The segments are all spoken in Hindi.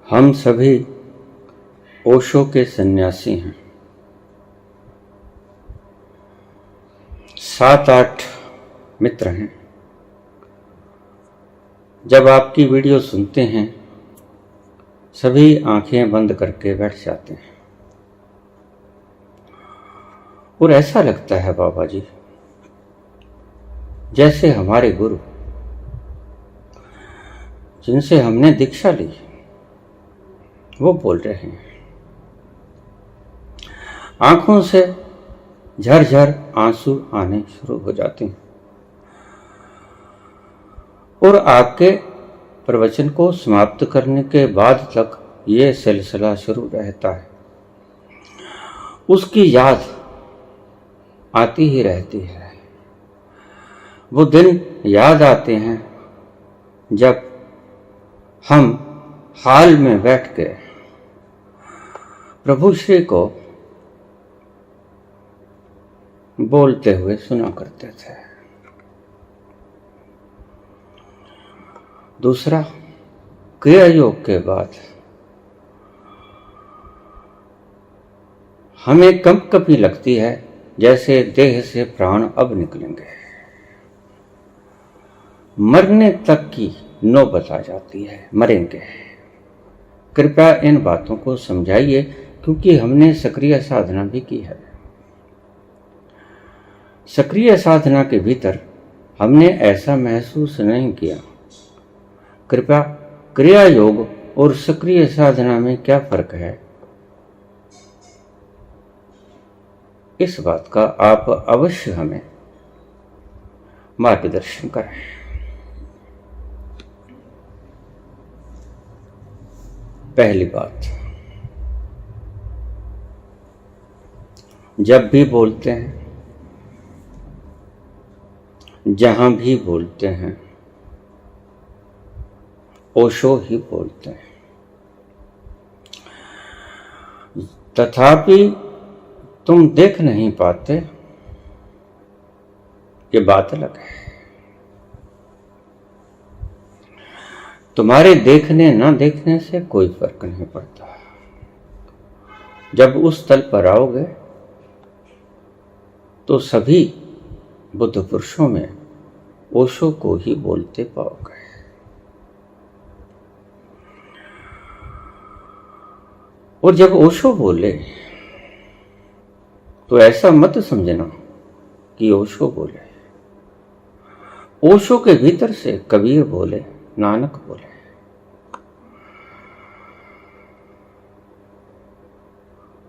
हम सभी ओशो के सन्यासी हैं। 7-8 मित्र हैं। जब आपकी वीडियो सुनते हैं सभी आंखें बंद करके बैठ जाते हैं और ऐसा लगता है बाबा जी जैसे हमारे गुरु जिनसे हमने दीक्षा ली वो बोल रहे हैं। आंखों से झरझर आंसू आने शुरू हो जाते हैं और आपके प्रवचन को समाप्त करने के बाद तक ये सिलसिला शुरू रहता है। उसकी याद आती ही रहती है। वो दिन याद आते हैं जब हम हाल में बैठ के प्रभु श्री को बोलते हुए सुना करते थे। दूसरा, क्रिया योग के बाद हमें कंपकपी लगती है जैसे देह से प्राण अब निकलेंगे। मरने तक की नौबत आ जाती है, मरेंगे। कृपया इन बातों को समझाइए क्योंकि हमने सक्रिय साधना भी की है। सक्रिय साधना के भीतर हमने ऐसा महसूस नहीं किया। कृपया क्रिया योग और सक्रिय साधना में क्या फर्क है, इस बात का आप अवश्य हमें मार्गदर्शन करें। पहली बात, जब भी बोलते हैं, जहां भी बोलते हैं, ओशो ही बोलते हैं। तथापि तुम देख नहीं पाते, ये बात अलग है। तुम्हारे देखने ना देखने से कोई फर्क नहीं पड़ता। जब उस तल पर आओगे तो सभी बुद्ध पुरुषों में ओशो को ही बोलते पाओगे। और जब ओशो बोले तो ऐसा मत समझना कि ओशो बोले। ओशो के भीतर से कबीर बोले, नानक बोले।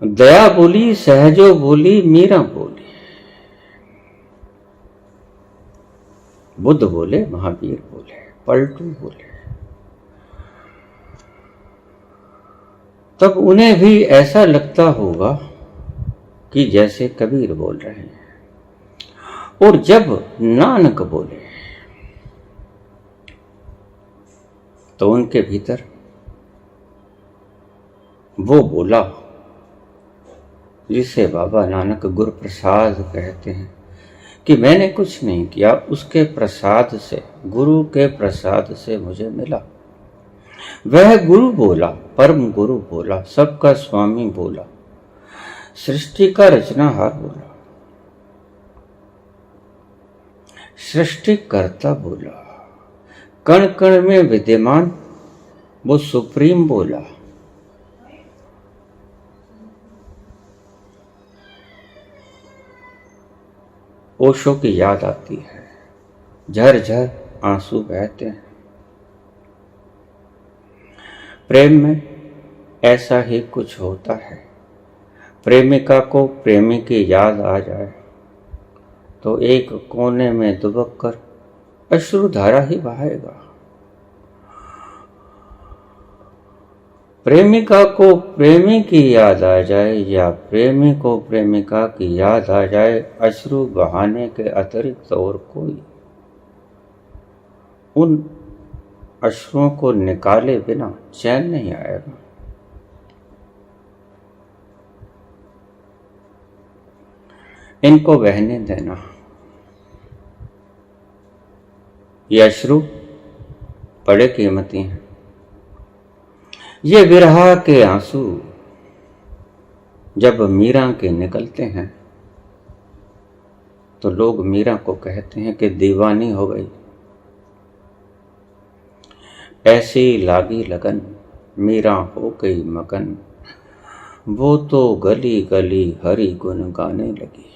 दया बोली, सहजो बोली, मीरा बोली। बुद्ध बोले, महावीर बोले, पलटू बोले। तब उन्हें भी ऐसा लगता होगा कि जैसे कबीर बोल रहे हैं। और जब नानक बोले तो उनके भीतर वो बोला जिसे बाबा नानक गुरु प्रसाद कहते हैं कि मैंने कुछ नहीं किया, उसके प्रसाद से, गुरु के प्रसाद से मुझे मिला। वह गुरु बोला, परम गुरु बोला, सबका स्वामी बोला, सृष्टि का रचनाहार बोला, सृष्टिकर्ता बोला, कण कण में विद्यमान वो सुप्रीम बोला। ओशो की याद आती है, झरझर आंसू बहते हैं। प्रेम में ऐसा ही कुछ होता है। प्रेमिका को प्रेमी की याद आ जाए तो एक कोने में दुबक कर अश्रुधारा ही बहाएगा। प्रेमिका को प्रेमी की याद आ जाए या प्रेमी को प्रेमिका की याद आ जाए, अश्रु बहाने के अतिरिक्त और कोई उन अश्रुओं को निकाले बिना चैन नहीं आएगा। इनको बहने देना। ये अश्रु बड़े कीमती हैं। ये विरह के आंसू जब मीरा के निकलते हैं तो लोग मीरा को कहते हैं कि दीवानी हो गई। ऐसी लागी लगन मीरा हो गई मगन, वो तो गली गली हरि गुन गाने लगी।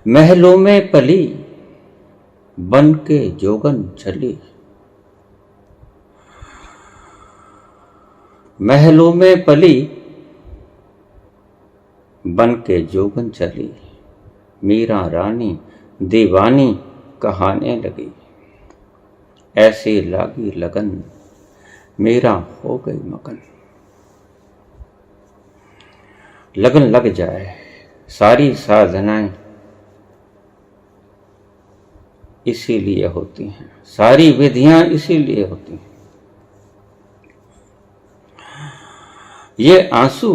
महलों में पली बन के जोगन चली, महलों में पली बन के जोगन चली, मीरा रानी दीवानी कहाने लगी। ऐसी लागी लगन मीरा हो गई मगन। लगन लग जाए, सारी साधनाएं इसीलिए होती हैं, सारी विधियां इसीलिए होती हैं। ये आंसू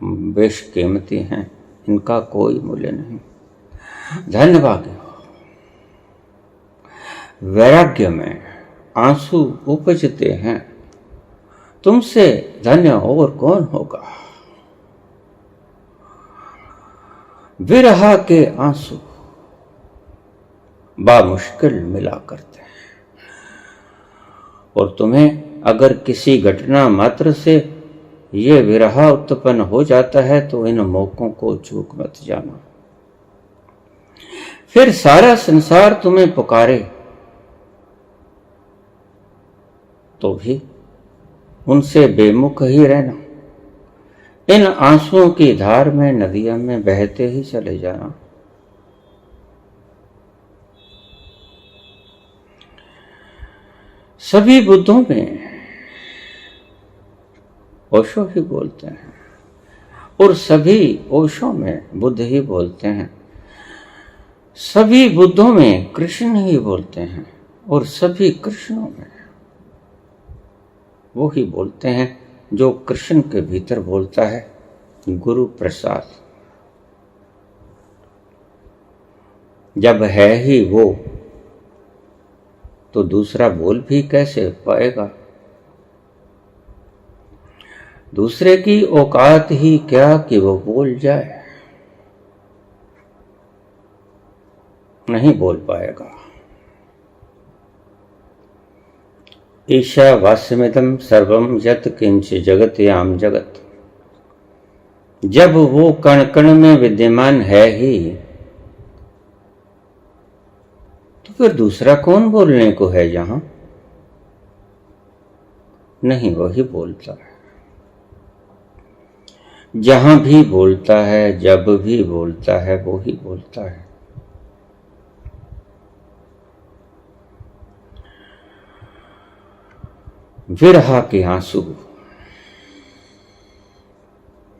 बेशकीमती हैं, इनका कोई मूल्य नहीं। धन्यवाद। वैराग्य में आंसू उपजते हैं, तुमसे धन्य और कौन होगा। विरह के आंसू बामुश्किल मिला करते हैं, और तुम्हें अगर किसी घटना मात्र से ये विरह उत्पन्न हो जाता है तो इन मौकों को चूक मत जाना। फिर सारा संसार तुम्हें पुकारे तो भी उनसे बेमुख ही रहना। इन आंसुओं की धार में नदियों में बहते ही चले जाना। सभी बुद्धों में ओशो ही बोलते हैं, और सभी ओशो में बुद्ध ही बोलते हैं। सभी बुद्धों में कृष्ण ही बोलते हैं, और सभी कृष्णों में वो ही बोलते हैं जो कृष्ण के भीतर बोलता है, गुरु प्रसाद। जब है ही वो तो दूसरा बोल भी कैसे पाएगा। दूसरे की औकात ही क्या कि वो बोल जाए, नहीं बोल पाएगा। ईशावास्यमिदं सर्वं यत् किंच जगत्याम जगत। जब वो कण कण में विद्यमान है ही तो फिर दूसरा कौन बोलने को है जहां। नहीं, वही बोलता है। जहां भी बोलता है, जब भी बोलता है, वो ही बोलता है। विरह के आंसू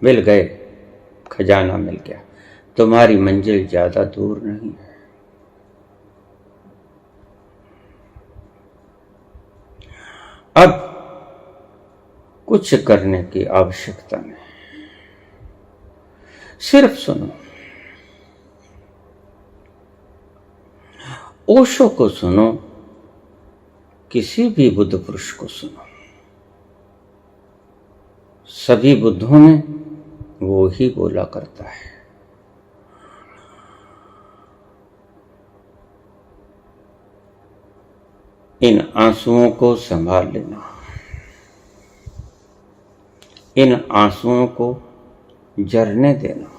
मिल गए, खजाना मिल गया। तुम्हारी मंजिल ज्यादा दूर नहीं है। अब कुछ करने की आवश्यकता नहीं, सिर्फ सुनो। ओशो को सुनो, किसी भी बुद्ध पुरुष को सुनो। सभी बुद्धों में वो ही बोला करता है। इन आंसुओं को संभाल लेना, इन आंसुओं को झरने देना।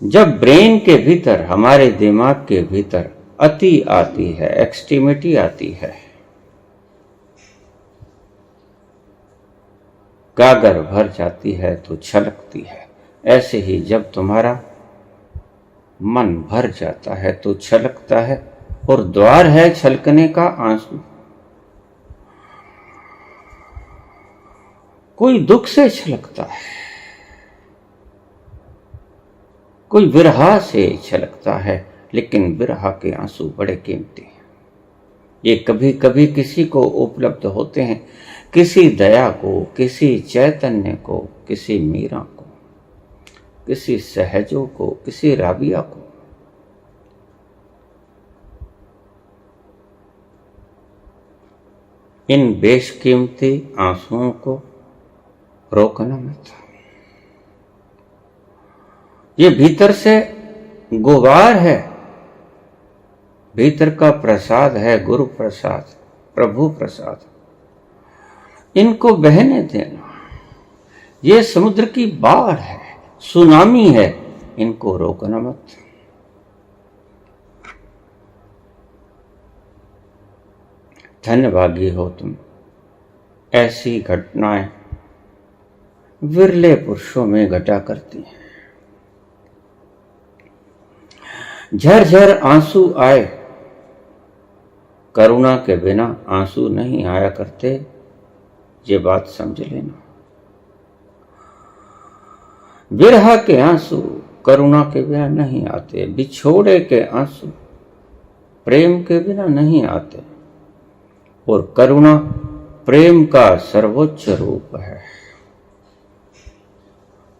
जब ब्रेन के भीतर, हमारे दिमाग के भीतर अति आती है, एक्सट्रीमिटी आती है, गागर भर जाती है तो छलकती है। ऐसे ही जब तुम्हारा मन भर जाता है तो छलकता है, और द्वार है छलकने का आंसू। कोई दुख से छलकता है, कोई विरह से छलकता है, लेकिन विरह के आंसू बड़े कीमती हैं। ये कभी कभी किसी को उपलब्ध होते हैं, किसी दया को, किसी चैतन्य को, किसी मीरा को, किसी सहजों को, किसी राबिया को। इन बेशकीमती आंसुओं को रोकना मत। ये भीतर से गुबार है, भीतर का प्रसाद है, गुरु प्रसाद, प्रभु प्रसाद। इनको बहने देना। ये समुद्र की बाढ़ है, सुनामी है, इनको रोकना मत। धन्यभागी हो तुम। ऐसी घटनाएं विरले पुरुषों में घटा करती हैं। झरझर आंसू आए, करुणा के बिना आंसू नहीं आया करते, ये बात समझ लेना। विरह के आंसू करुणा के बिना नहीं आते, बिछोड़े के आंसू प्रेम के बिना नहीं आते, और करुणा प्रेम का सर्वोच्च रूप है।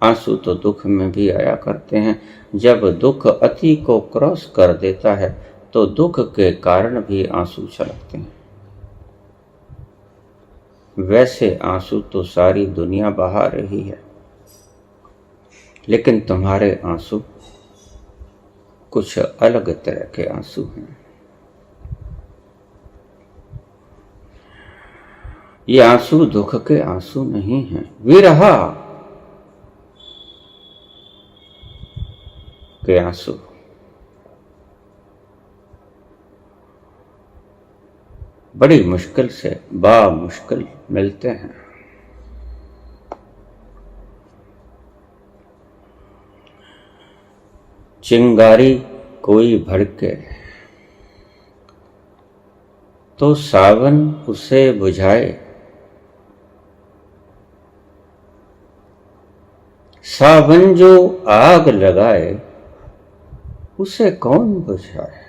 आंसू तो दुख में भी आया करते हैं। जब दुख अति को क्रॉस कर देता है तो दुख के कारण भी आंसू छलकते हैं। वैसे आंसू तो सारी दुनिया बहा रही है, लेकिन तुम्हारे आंसू कुछ अलग तरह के आंसू हैं। ये आंसू दुख के आंसू नहीं हैं, विरह के आंसू। बड़ी मुश्किल से मुश्किल मिलते हैं। चिंगारी कोई भड़के तो सावन उसे बुझाए, सावन जो आग लगाए उसे कौन बुझाए।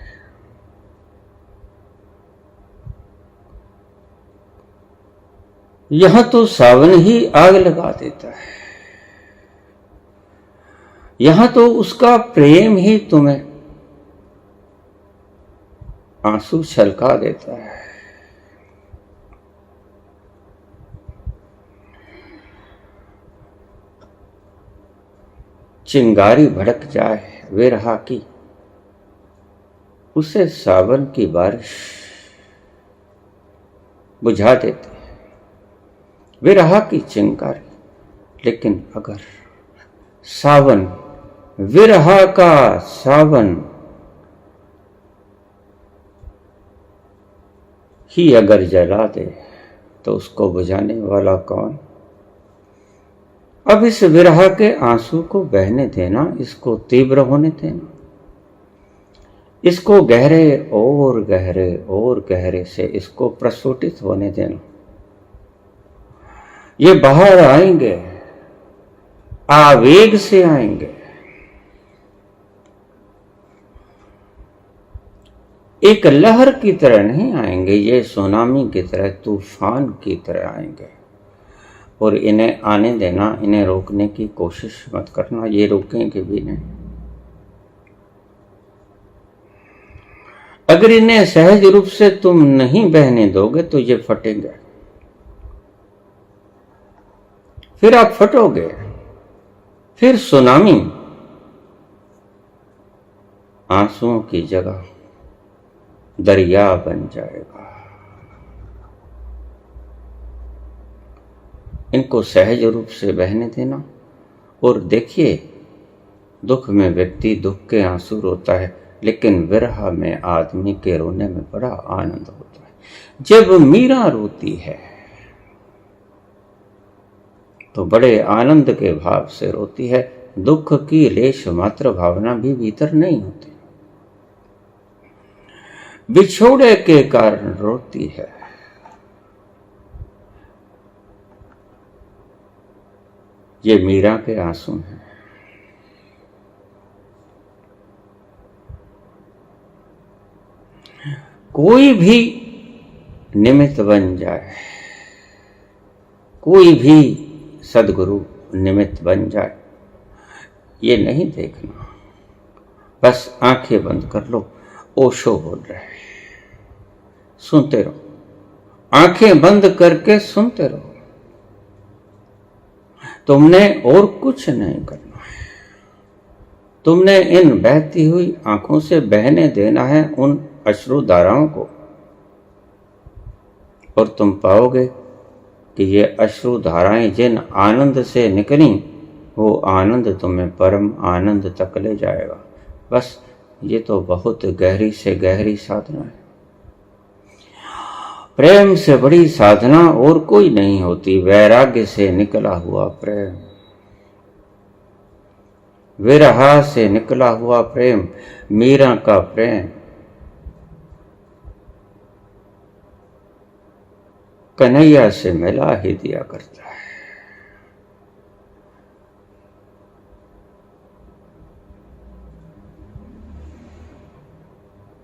यहां तो सावन ही आग लगा देता है, यहां तो उसका प्रेम ही तुम्हें आंसू छलका देता है। चिंगारी भड़क जाए विरह की, उसे सावन की बारिश बुझा देते हैं, विरह की चिंगारी। लेकिन अगर सावन, विरह का सावन ही अगर जला दे तो उसको बुझाने वाला कौन। अब इस विरह के आंसू को बहने देना, इसको तीव्र होने देना, इसको गहरे और गहरे और गहरे से इसको प्रस्फुटित होने देना। ये बाहर आएंगे, आवेग से आएंगे, एक लहर की तरह नहीं आएंगे, ये सुनामी की तरह, तूफान की तरह आएंगे। और इन्हें आने देना, इन्हें रोकने की कोशिश मत करना, ये रोकेंगे भी नहीं। अगर इन्हें सहज रूप से तुम नहीं बहने दोगे तो ये फटेंगे, फिर आप फटोगे, फिर सुनामी आंसुओं की जगह दरिया बन जाएगा। इनको सहज रूप से बहने देना। और देखिए, दुख में व्यक्ति दुख के आंसू रोता है, लेकिन विरह में आदमी के रोने में बड़ा आनंद होता है। जब मीरा रोती है तो बड़े आनंद के भाव से रोती है, दुख की लेश मात्र भावना भी भीतर नहीं होती, बिछोड़े के कारण रोती है। ये मीरा के आंसू हैं। कोई भी निमित्त बन जाए, कोई भी सदगुरु निमित्त बन जाए, ये नहीं देखना, बस आंखें बंद कर लो। ओशो बोल रहे हैं, सुनते रहो। आंखें बंद करके सुनते रहो। तुमने और कुछ नहीं करना है। तुमने इन बहती हुई आंखों से बहने देना है उन अश्रु धाराओं को, और तुम पाओगे कि ये अश्रु धाराएं जिन आनंद से निकली, वो आनंद तुम्हें परम आनंद तक ले जाएगा। बस ये तो बहुत गहरी से गहरी साधना है। प्रेम से बड़ी साधना और कोई नहीं होती। वैराग्य से निकला हुआ प्रेम, विरहा से निकला हुआ प्रेम, मीरा का प्रेम कन्हैया से मिला ही दिया करता है।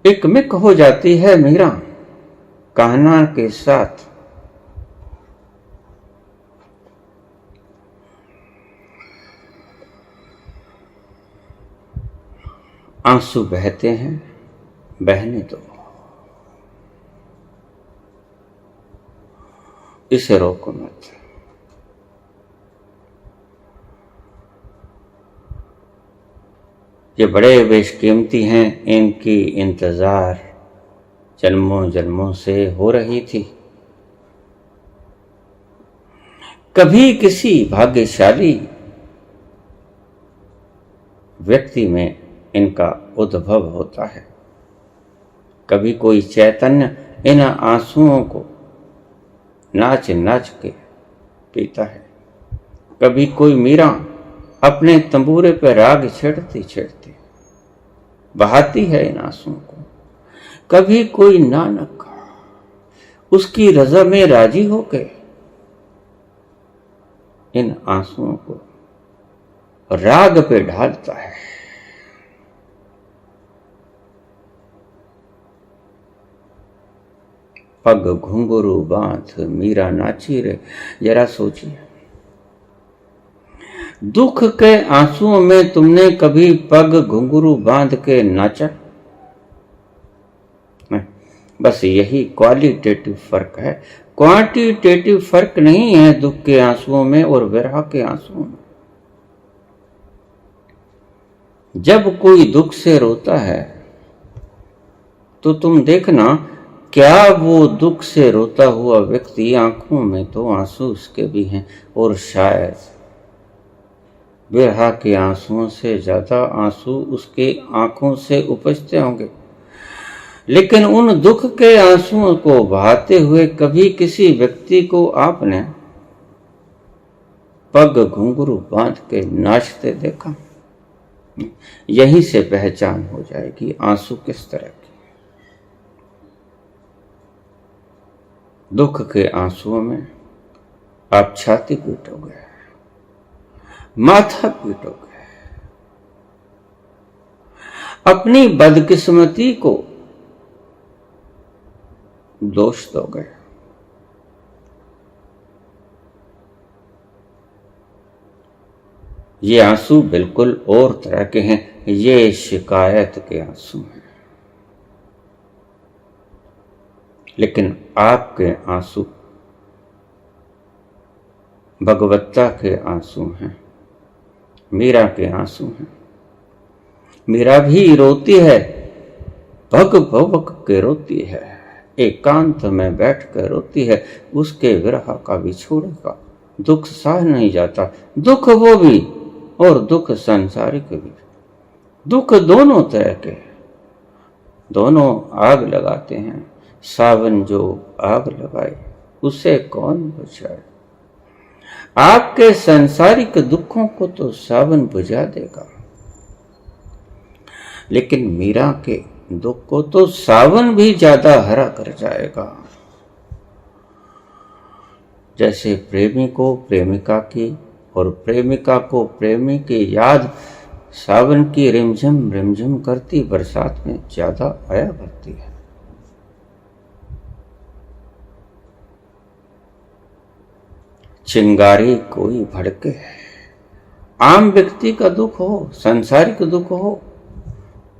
एक मिक हो जाती है मीरा कान्हा के साथ। आंसू बहते हैं, बहने दो, इसे रोको मत। ये बड़े बेशकीमती हैं, इनकी इंतजार जन्मों जन्मों से हो रही थी। कभी किसी भाग्यशाली व्यक्ति में इनका उद्भव होता है, कभी कोई चैतन्य इन आंसुओं को नाच नाच के पीता है, कभी कोई मीरा अपने तंबूरे पर राग छेड़ती छेड़ती बहाती है इन आंसुओं को, कभी कोई नानक उसकी रजा में राजी होके इन आंसुओं को राग पे ढालता है। पग घुंघरू बांध मीरा नाची रे। जरा सोचिए, दुख के आंसुओं में तुमने कभी पग घुंघरू बांध के नाचा? नहीं, बस यही क्वालिटेटिव फर्क है, क्वांटिटेटिव फर्क नहीं है दुख के आंसुओं में और विरह के आंसुओं में। जब कोई दुख से रोता है तो तुम देखना, क्या वो दुख से रोता हुआ व्यक्ति, आंखों में तो आंसू उसके भी हैं, और शायद विरह के आंसुओं से ज्यादा आंसू उसके आंखों से उपजते होंगे। लेकिन उन दुख के आंसुओं को बहाते हुए कभी किसी व्यक्ति को आपने पग घुंघरू बांध के नाचते देखा? यहीं से पहचान हो जाएगी आंसू किस तरह की। दुख के आंसुओं में आप छाती पीटोगे, माथा पीटोगे, अपनी बदकिस्मती को दोष दोगे। ये आंसू बिल्कुल और तरह के हैं, ये शिकायत के आंसू हैं। लेकिन आपके आंसू भगवत्ता के आंसू हैं, मीरा के आंसू हैं। मीरा भी रोती है, भग भग के रोती है, एकांत में बैठ कर रोती है। उसके विरह का विछोड़ का दुख सह नहीं जाता। दुख वो भी और दुख संसारिक भी, दुख दोनों तरह के, दोनों आग लगाते हैं। सावन जो आग लगाए उसे कौन बुझाए? आपके सांसारिक दुखों को तो सावन बुझा देगा, लेकिन मीरा के दुख को तो सावन भी ज्यादा हरा कर जाएगा। जैसे प्रेमी को प्रेमिका की और प्रेमिका को प्रेमी की याद सावन की रिमझिम रिमझिम करती बरसात में ज्यादा आया करती है। चिंगारी कोई भड़के, आम व्यक्ति का दुख हो, सांसारिक दुख हो,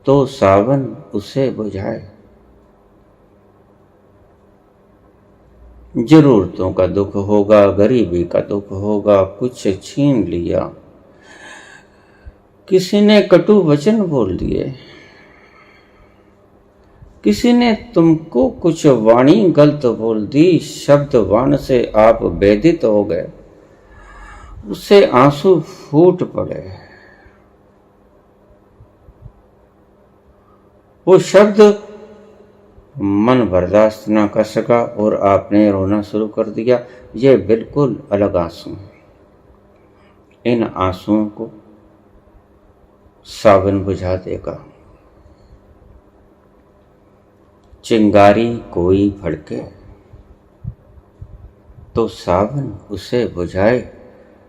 तो सावन उसे बुझाए। जरूरतों का दुख होगा, गरीबी का दुख होगा, कुछ छीन लिया, किसी ने कटु वचन बोल दिए, किसी ने तुमको कुछ वाणी गलत बोल दी, शब्द वाण से आप वेदित हो गए, उससे आंसू फूट पड़े। वो शब्द मन बर्दाश्त ना कर सका और आपने रोना शुरू कर दिया। ये बिल्कुल अलग आंसू हैं। इन आंसुओं को सावन बुझा देगा। चिंगारी कोई भड़के तो सावन उसे बुझाए।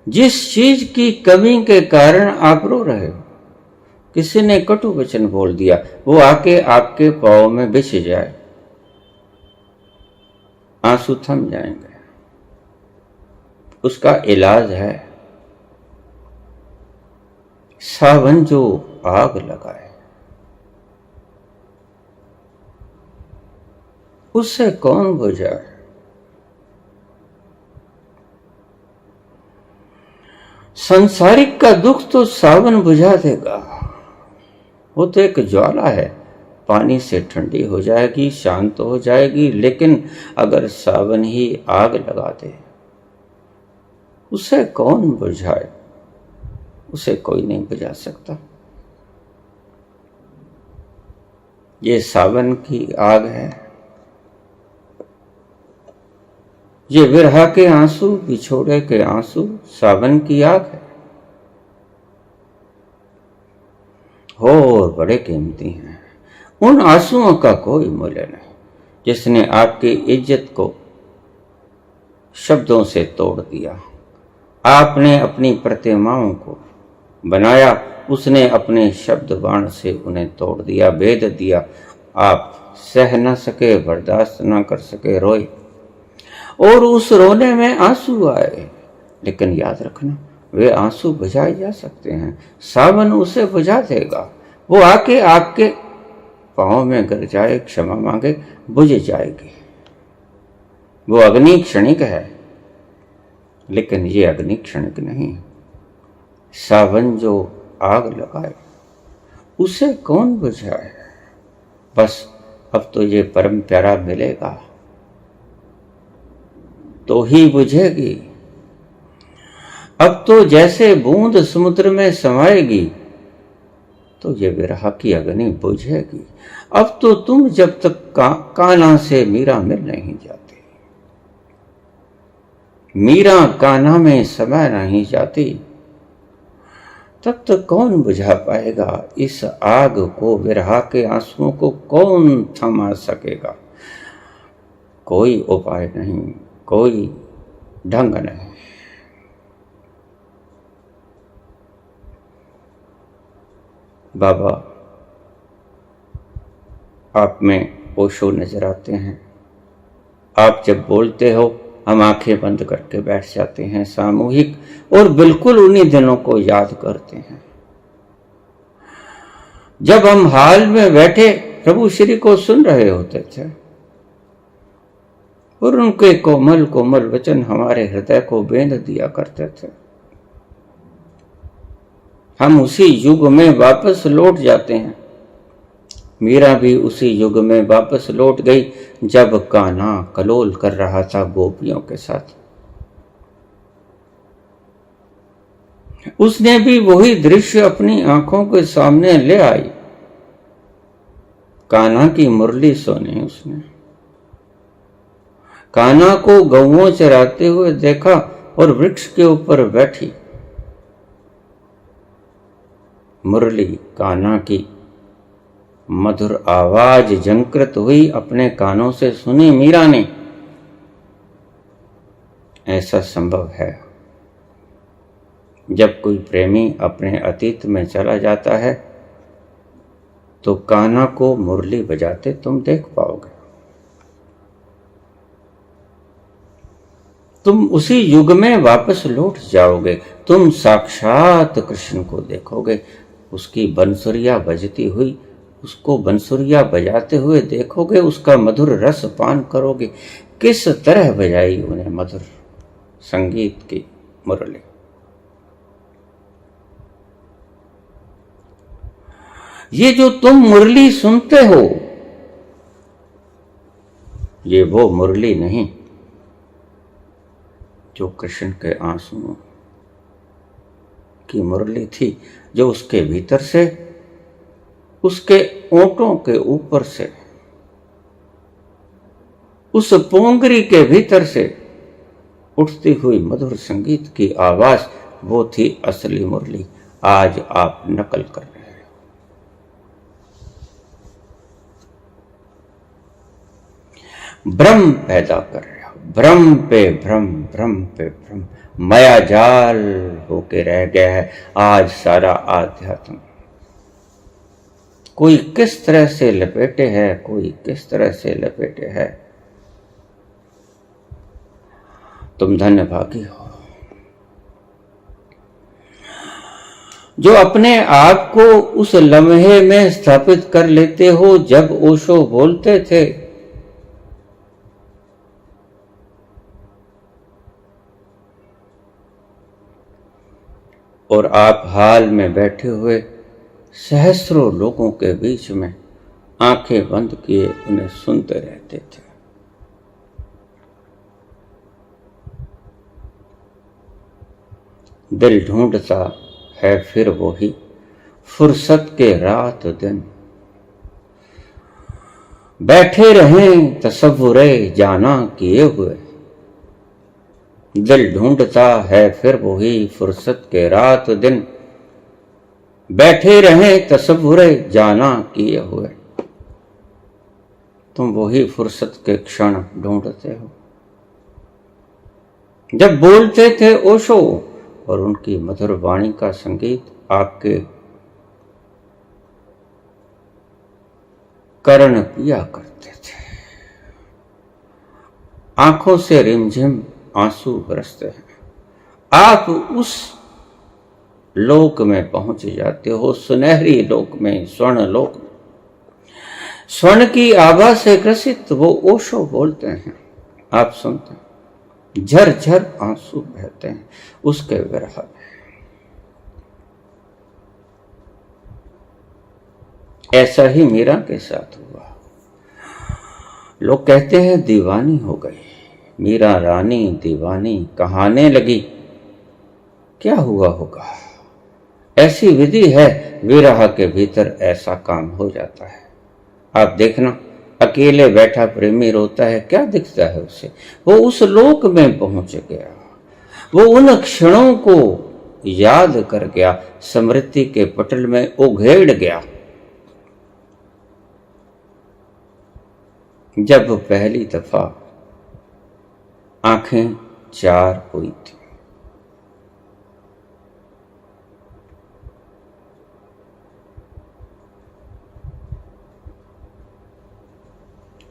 जिस चीज की कमी के कारण आप रो रहे हो, किसी ने कटु वचन बोल दिया, वो आके आपके पांव में बिछ जाए, आंसू थम जाएंगे। उसका इलाज है सावन जो आग लगाए, उससे कौन बुझाए। संसारिक का दुख तो सावन बुझा देगा। वो तो एक ज्वाला है, पानी से ठंडी हो जाएगी, शांत हो जाएगी, लेकिन अगर सावन ही आग लगा दे, उसे कौन बुझाए। उसे कोई नहीं बुझा सकता। ये सावन की आग है। ये विरह के आंसू, बिछोड़े के आंसू सावन की आग है। और बड़े कीमती हैं। उन आंसुओं का कोई मूल्य नहीं। जिसने आपकी इज्जत को शब्दों से तोड़ दिया, आपने अपनी प्रतिमाओं को बनाया, उसने अपने शब्द बाण से उन्हें तोड़ दिया, भेद दिया। आप सह न सके, बर्दाश्त न कर सके, रोए और उस रोने में आंसू आए। लेकिन याद रखना, वे आंसू बुझाए जा सकते हैं। सावन उसे बुझा देगा। वो आके आपके पांव में गिर जाए, क्षमा मांगे, बुझ जाएगी। वो अग्नि क्षणिक है, लेकिन ये अग्नि क्षणिक नहीं। सावन जो आग लगाए, उसे कौन बुझाए। बस अब तो ये परम प्यारा मिलेगा तो ही बुझेगी। अब तो जैसे बूंद समुद्र में समाएगी तो ये विरह की अग्नि बुझेगी। अब तो तुम जब तक कान्हा से मीरा मिल नहीं जाती, मीरा कान्हा में समा नहीं जाती, तब तक कौन बुझा पाएगा इस आग को। विरह के आंसुओं को कौन थमा सकेगा। कोई उपाय नहीं, कोई ढंग नहीं। बाबा आप में ओशो नजर आते हैं। आप जब बोलते हो, हम आंखें बंद करके बैठ जाते हैं सामूहिक, और बिल्कुल उन्हीं दिनों को याद करते हैं जब हम हाल में बैठे प्रभु श्री को सुन रहे होते थे और उनके कोमल कोमल वचन हमारे हृदय को बेंध दिया करते थे। हम उसी युग में वापस लौट जाते हैं। मीरा भी उसी युग में वापस लौट गई जब कान्हा कलोल कर रहा था गोपियों के साथ। उसने भी वही दृश्य अपनी आंखों के सामने ले आई। कान्हा की मुरली सुनी उसने, कान्हा को गौओं चराते हुए देखा और वृक्ष के ऊपर बैठी मुरली कान्हा की मधुर आवाज झंकृत हुई अपने कानों से सुनी मीरा ने। ऐसा संभव है। जब कोई प्रेमी अपने अतीत में चला जाता है तो कान्हा को मुरली बजाते तुम देख पाओगे। तुम उसी युग में वापस लौट जाओगे। तुम साक्षात कृष्ण को देखोगे, उसकी बंसुरिया बजती हुई, उसको बंसुरिया बजाते हुए देखोगे, उसका मधुर रस पान करोगे। किस तरह बजाई उन्हें मधुर संगीत की मुरली। ये जो तुम मुरली सुनते हो, ये वो मुरली नहीं जो कृष्ण के आंसुओं की मुरली थी, जो उसके भीतर से, उसके ओंठों के ऊपर से, उस पोंगरी के भीतर से उठती हुई मधुर संगीत की आवाज, वो थी असली मुरली। आज आप नकल कर रहे हैं। भ्रम पैदा कर रहे हो, भ्रम पे भ्रम, भ्रम पे भ्रम, माया जाल होके रह गया है आज सारा आध्यात्म। कोई किस तरह से लपेटे है, कोई किस तरह से लपेटे है। तुम धन्य भागी हो जो अपने आप को उस लम्हे में स्थापित कर लेते हो जब ओशो बोलते थे, और आप हाल में बैठे हुए सहस्रों लोगों के बीच में आंखें बंद किए उन्हें सुनते रहते थे। दिल ढूंढता है फिर वही फुर्सत के रात दिन, बैठे रहें तसव्वुरे जाना किए हुए। दिल ढूंढता है फिर वही फुर्सत के रात दिन, बैठे रहें तसव्वुरे जाना किए हुए। तुम वही फुर्सत के क्षण ढूंढते हो जब बोलते थे ओशो, और उनकी मधुर वाणी का संगीत आपके कर्ण पिया करते थे। आंखों से रिमझिम आंसू बरसते हैं। आप उस लोक में पहुंच जाते हो, सुनहरी लोक में, स्वर्ण लोक में। स्वर्ण की आभा से ग्रसित वो ओशो बोलते हैं, आप सुनते हैं, झरझर आंसू बहते हैं उसके विरह में। ऐसा ही मीरा के साथ हुआ। लोग कहते हैं दीवानी हो गई, मीरा रानी दीवानी कहाने लगी। क्या हुआ होगा? ऐसी विधि है, विरह के भीतर ऐसा काम हो जाता है। आप देखना, अकेले बैठा प्रेमी रोता है, क्या दिखता है उसे? वो उस लोक में पहुंच गया, वो उन क्षणों को याद कर गया, स्मृति के पटल में उघेड़ गया जब पहली दफा आंखें चार हुई थी।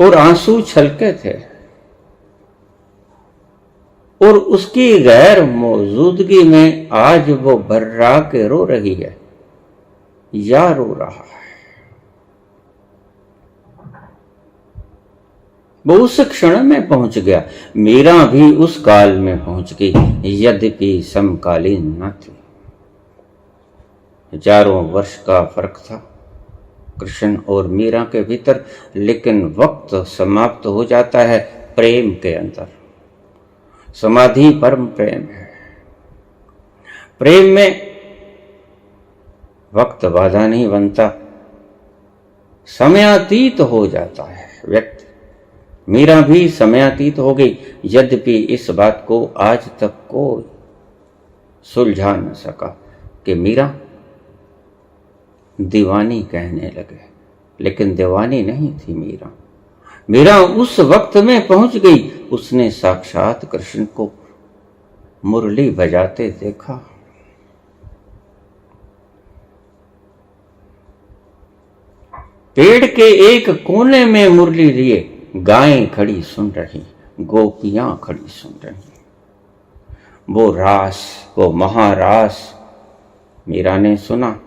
और आंसू छलके थे, और उसकी गैर मौजूदगी में आज वो भर्रा के रो रही है या रो रहा है। वो उस क्षण में पहुंच गया। मीरा भी उस काल में पहुंच गई, यद्यपि समकालीन न थी। हजारों वर्ष का फर्क था कृष्ण और मीरा के भीतर, लेकिन वक्त समाप्त हो जाता है प्रेम के अंदर। समाधि परम प्रेम है। प्रेम में वक्त बाधा नहीं बनता, समयातीत हो जाता है व्यक्ति। मीरा भी समयातीत हो गई, यद्यपि इस बात को आज तक कोई सुलझा न सका कि मीरा दीवानी कहने लगे, लेकिन दीवानी नहीं थी मीरा। मीरा उस वक्त में पहुंच गई, उसने साक्षात कृष्ण को मुरली बजाते देखा। पेड़ के एक कोने में मुरली लिए गायें खड़ी सुन रही, गोपियां खड़ी सुन रही। वो रास, वो महारास मीरा ने सुना।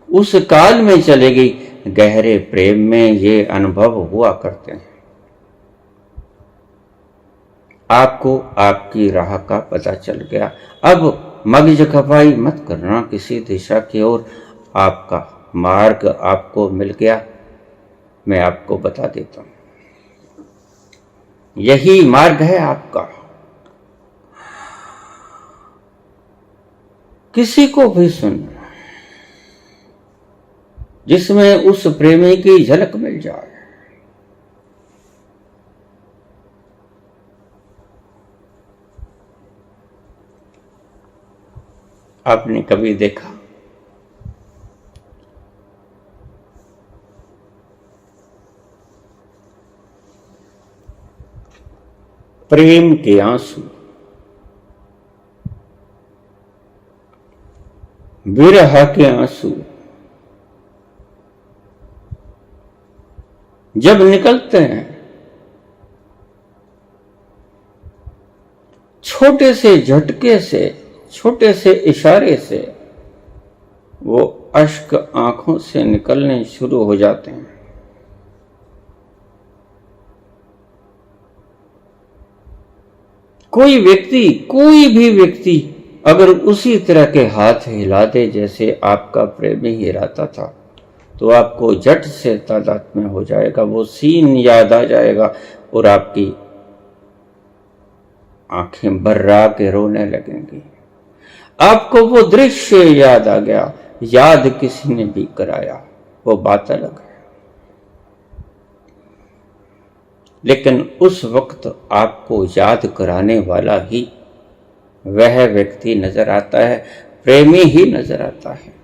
उस काल में चले गई। गहरे प्रेम में ये अनुभव हुआ करते हैं। आपको आपकी राह का पता चल गया। अब मगज खपाई मत करना किसी दिशा की ओर, आपका मार्ग आपको मिल गया। मैं आपको बता देता हूं, यही मार्ग है आपका। किसी को भी सुन जिसमें उस प्रेमी की झलक मिल जाए। आपने कभी देखा प्रेम के आंसू, विरह के आंसू जब निकलते हैं, छोटे से झटके से, छोटे से इशारे से वो अश्क आंखों से निकलने शुरू हो जाते हैं। कोई व्यक्ति, कोई भी व्यक्ति अगर उसी तरह के हाथ हिला दे जैसे आपका प्रेमी हिलाता था, तो आपको झट से तादात्म्य हो जाएगा, वो सीन याद आ जाएगा और आपकी आंखें बर्रा के रोने लगेंगी। आपको वो दृश्य याद आ गया, याद किसी ने भी कराया, वो बात अलग है। लेकिन उस वक्त आपको याद कराने वाला ही वह व्यक्ति नजर आता है, प्रेमी ही नजर आता है।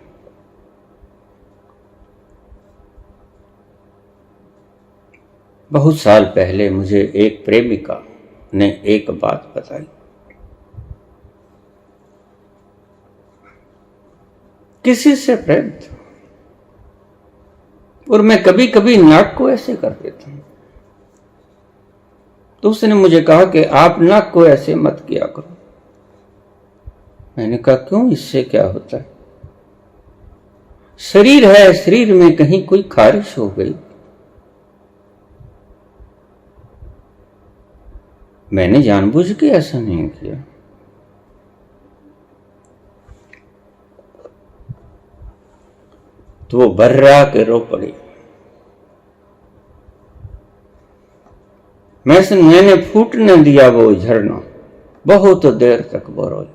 बहुत साल पहले मुझे एक प्रेमिका ने एक बात बताई। किसी से प्रेम था और मैं कभी कभी नाक को ऐसे कर देता हूं, तो उसने मुझे कहा कि आप नाक को ऐसे मत किया करो। मैंने कहा क्यों, इससे क्या होता है? शरीर है, शरीर में कहीं कोई खारिश हो गई। मैंने जानबूझ के ऐसा नहीं किया। तो वो बर्रा के रो पड़ी। मैंने फूटने दिया वो झरना, बहुत देर तक वो रोई।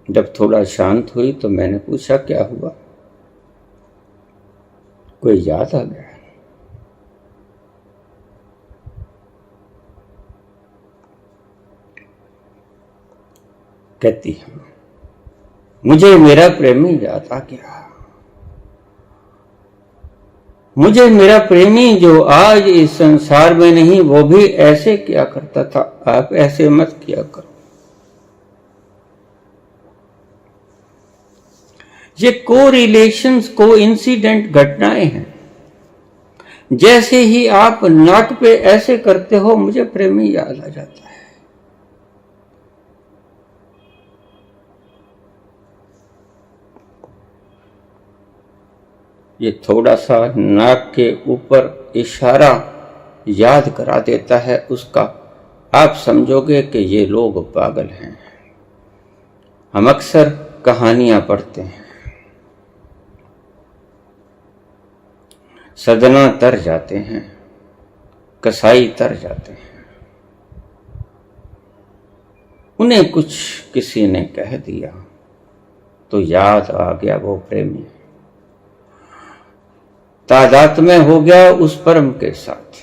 जब थोड़ा शांत हुई तो मैंने पूछा क्या हुआ, कोई याद आ गया? कहती है मुझे मेरा प्रेमी याद आ गया, मुझे मेरा प्रेमी जो आज इस संसार में नहीं, वो भी ऐसे किया करता था। आप ऐसे मत किया करो। ये को रिलेशंस, को इंसिडेंट घटनाएं हैं। जैसे ही आप नाक पे ऐसे करते हो, मुझे प्रेमी याद आ जाता है। ये थोड़ा सा नाक के ऊपर इशारा याद करा देता है उसका, आप समझोगे कि ये लोग पागल हैं। हम अक्सर कहानियां पढ़ते हैं, सदना तर जाते हैं, कसाई तर जाते हैं। उन्हें कुछ किसी ने कह दिया तो याद आ गया वो प्रेमी, तादात्म्य हो गया उस परम के साथ।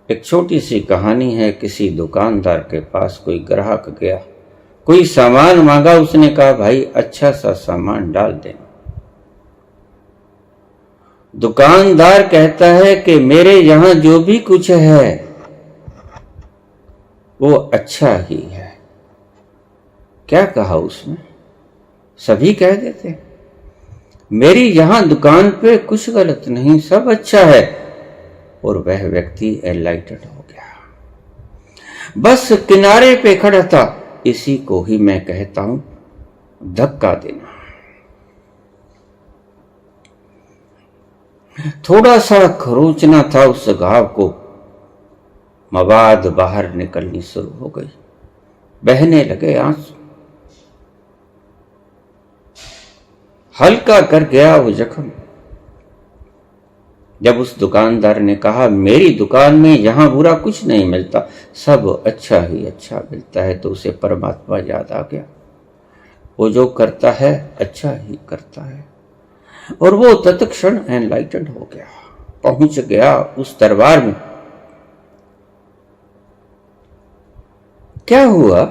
एक छोटी सी कहानी है। किसी दुकानदार के पास कोई ग्राहक गया, कोई सामान मांगा। उसने कहा भाई अच्छा सा सामान डाल देना। दुकानदार कहता है कि मेरे यहां जो भी कुछ है वो अच्छा ही है। क्या कहा उसने? सभी कह देते मेरी यहां दुकान पे कुछ गलत नहीं, सब अच्छा है। और वह व्यक्ति एनलाइटेड हो गया, बस किनारे पे खड़ा था। इसी को ही मैं कहता हूं धक्का देना। थोड़ा सा खरोचना था उस घाव को, मवाद बाहर निकलनी शुरू हो गई, बहने लगे आंसू। हल्का कर गया वो जख्म। जब उस दुकानदार ने कहा मेरी दुकान में यहां बुरा कुछ नहीं मिलता, सब अच्छा ही अच्छा मिलता है, तो उसे परमात्मा याद आ गया। वो जो करता है अच्छा ही करता है। और वो तत्क्षण एनलाइटेंड हो गया, पहुंच गया उस दरबार में। क्या हुआ?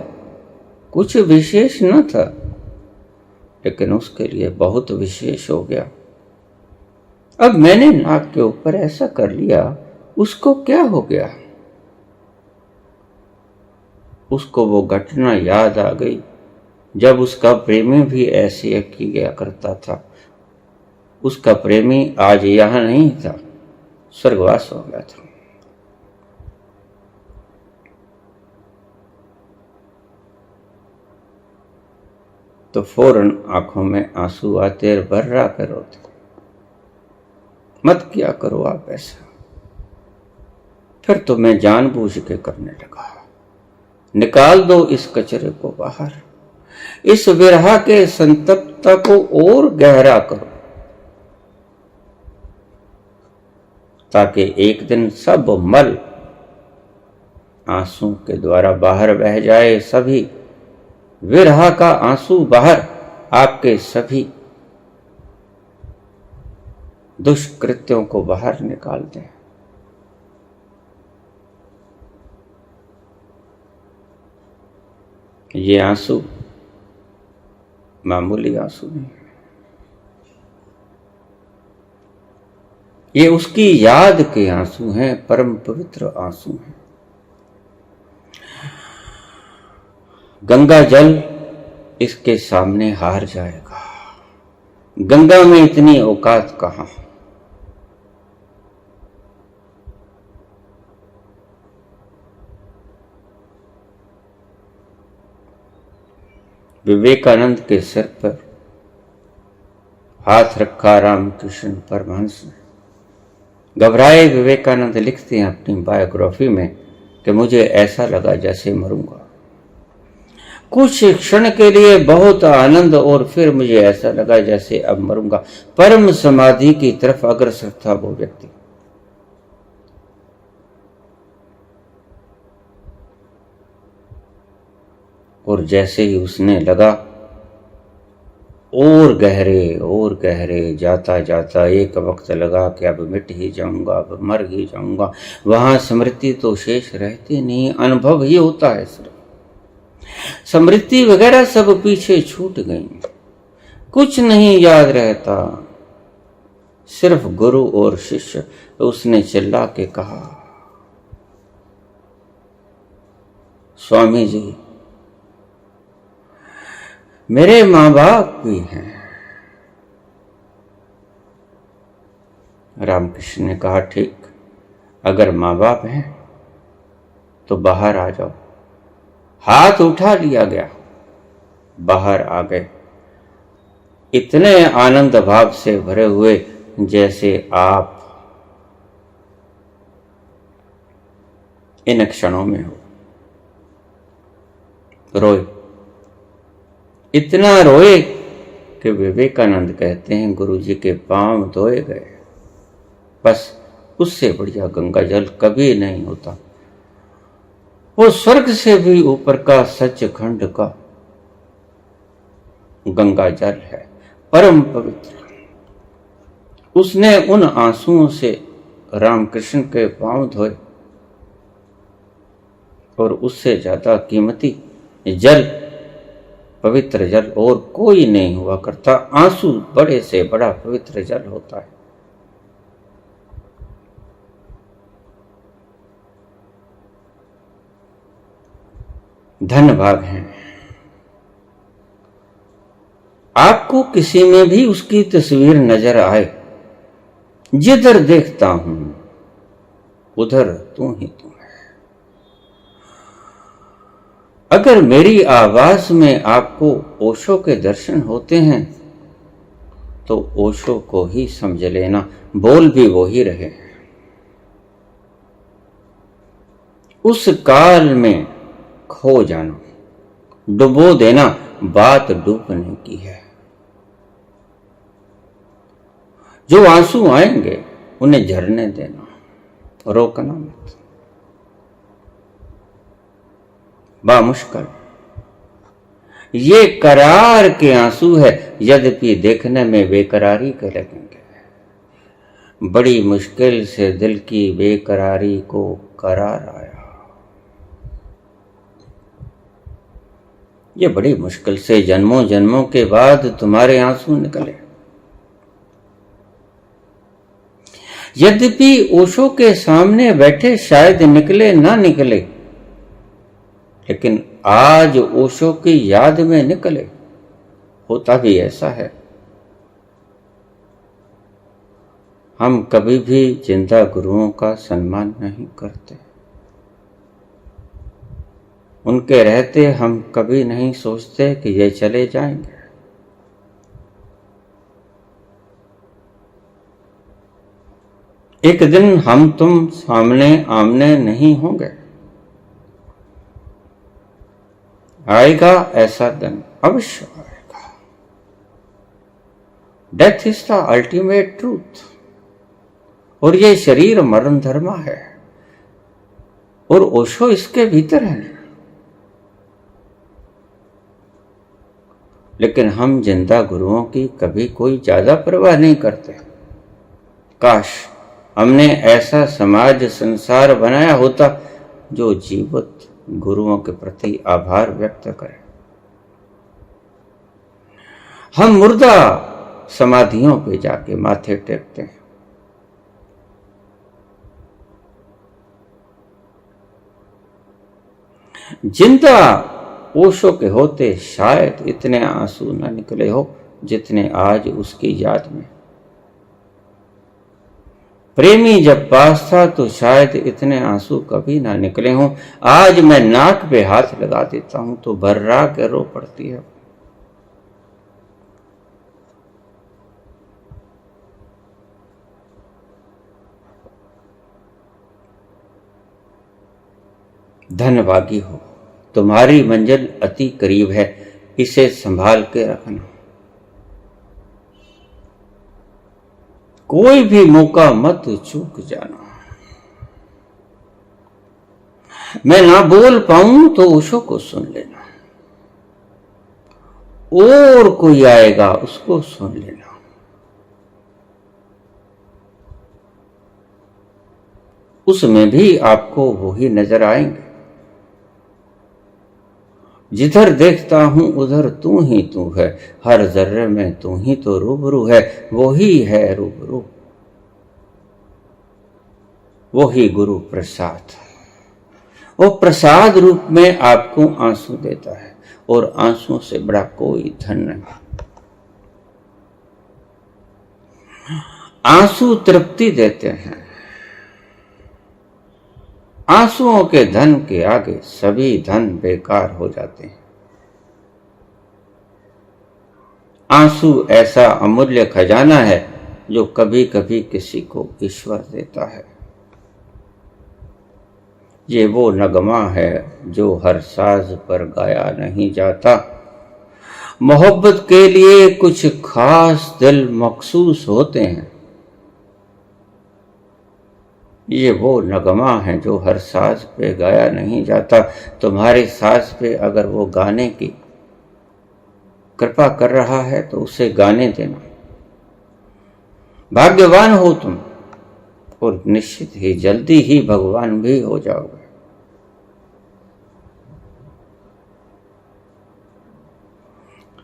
कुछ विशेष न था, लेकिन उसके लिए बहुत विशेष हो गया। अब मैंने नाक के ऊपर ऐसा कर लिया, उसको क्या हो गया? उसको वो घटना याद आ गई जब उसका प्रेमी भी ऐसे किया करता था। उसका प्रेमी आज यहां नहीं था, स्वर्गवास हो गया था। तो फौरन आंखों में आंसू आते और बर्रा कर रोते। मत किया करो आप ऐसा। फिर तो मैं जानबूझ के करने लगा। निकाल दो इस कचरे को बाहर, इस विरह के संतप्तता को और गहरा करो, ताकि एक दिन सब मल आंसू के द्वारा बाहर बह जाए। सभी विरह का आंसू बाहर, आपके सभी दुष्कृत्यों को बाहर निकाल दें। ये आंसू मामूली आंसू नहीं, ये उसकी याद के आंसू हैं, परम पवित्र आंसू हैं। गंगा जल इसके सामने हार जाएगा। गंगा में इतनी औकात कहां। विवेकानंद के सिर पर हाथ रखा रामकृष्ण परमहंस ने। घबराए विवेकानंद लिखते हैं अपनी बायोग्राफी में कि मुझे ऐसा लगा जैसे मरूंगा। कुछ क्षण के लिए बहुत आनंद, और फिर मुझे ऐसा लगा जैसे अब मरूंगा। परम समाधि की तरफ अग्रसर था वो व्यक्ति। और जैसे ही उसने लगा, और गहरे जाता जाता एक वक्त लगा कि अब मिट ही जाऊंगा, अब मर ही जाऊंगा। वहां स्मृति तो शेष रहती नहीं, अनुभव ही होता है सिर्फ। स्मृति वगैरह सब पीछे छूट गई, कुछ नहीं याद रहता, सिर्फ गुरु और शिष्य। उसने चिल्ला के कहा, स्वामी जी मेरे मां बाप भी हैं। रामकृष्ण ने कहा, ठीक, अगर मां बाप हैं तो बाहर आ जाओ। हाथ उठा लिया गया, बाहर आ गए, इतने आनंद भाव से भरे हुए जैसे आप इन क्षणों में हो। रोए, इतना रोए कि विवेकानंद कहते हैं गुरुजी के पांव धोए गए। बस उससे बढ़िया गंगा जल कभी नहीं होता। वो स्वर्ग से भी ऊपर का सचखंड का गंगा जल है, परम पवित्र। उसने उन आंसुओं से रामकृष्ण के पांव धोए, और उससे ज्यादा कीमती जल, पवित्र जल और कोई नहीं हुआ करता। आंसू बड़े से बड़ा पवित्र जल होता है। धन भाग हैं। आपको किसी में भी उसकी तस्वीर नजर आए, जिधर देखता हूं उधर तू ही तू है। अगर मेरी आवाज में आपको ओशो के दर्शन होते हैं तो ओशो को ही समझ लेना, बोल भी वो ही रहे। उस काल में खो जाना, डुबो देना, बात डूबने की है। जो आंसू आएंगे उन्हें झरने देना, रोकना मत। बामुश्किल ये करार के आंसू है, यद्यपि देखने में बेकरारी के लगेंगे। बड़ी मुश्किल से दिल की बेकरारी को करार आया। ये बड़ी मुश्किल से जन्मों जन्मों के बाद तुम्हारे आंसू निकले। यद्यपि ओशो के सामने बैठे शायद निकले ना निकले, लेकिन आज ओशो की याद में निकले। होता भी ऐसा है। हम कभी भी जिंदा गुरुओं का सम्मान नहीं करते। उनके रहते हम कभी नहीं सोचते कि ये चले जाएंगे। एक दिन हम तुम सामने आमने नहीं होंगे। आएगा ऐसा दिन, अवश्य आएगा। Death is the ultimate truth. और ये शरीर मरण धर्मा है, और ओशो इसके भीतर है। लेकिन हम जिंदा गुरुओं की कभी कोई ज्यादा परवाह नहीं करते। काश हमने ऐसा समाज संसार बनाया होता जो जीवित गुरुओं के प्रति आभार व्यक्त करे। हम मुर्दा समाधियों पे जाके माथे टेकते हैं। जिंदा ओशो के होते शायद इतने आंसू न निकले हो जितने आज उसकी याद में। प्रेमी जब पास था तो शायद इतने आंसू कभी ना निकले हों। आज मैं नाक पे हाथ लगा देता हूं तो भर्रा के रो पड़ती है। धन्यवादी हो, तुम्हारी मंजिल अति करीब है, इसे संभाल के रखना। कोई भी मौका मत चूक जाना। मैं ना बोल पाऊं तो ओशो को सुन लेना, और कोई आएगा उसको सुन लेना। उसमें भी आपको वही नजर आएंगे। जिधर देखता हूं उधर तू ही तू है, हर जर्रे में तू ही तो रूबरू है, वो ही है रूबरू, वो ही गुरु प्रसाद। वो प्रसाद रूप में आपको आंसू देता है, और आंसुओं से बड़ा कोई धन नहीं। आंसू तृप्ति देते हैं। आंसुओं के धन के आगे सभी धन बेकार हो जाते हैं। आंसू ऐसा अमूल्य खजाना है जो कभी कभी किसी को ईश्वर देता है। ये वो नगमा है जो हर साज पर गाया नहीं जाता। मोहब्बत के लिए कुछ खास दिल मखसूस होते हैं। ये वो नगमा है जो हर साज पे गाया नहीं जाता। तुम्हारे साज पे अगर वो गाने की कृपा कर रहा है तो उसे गाने देना। भाग्यवान हो तुम, और निश्चित ही जल्दी ही भगवान भी हो जाओगे।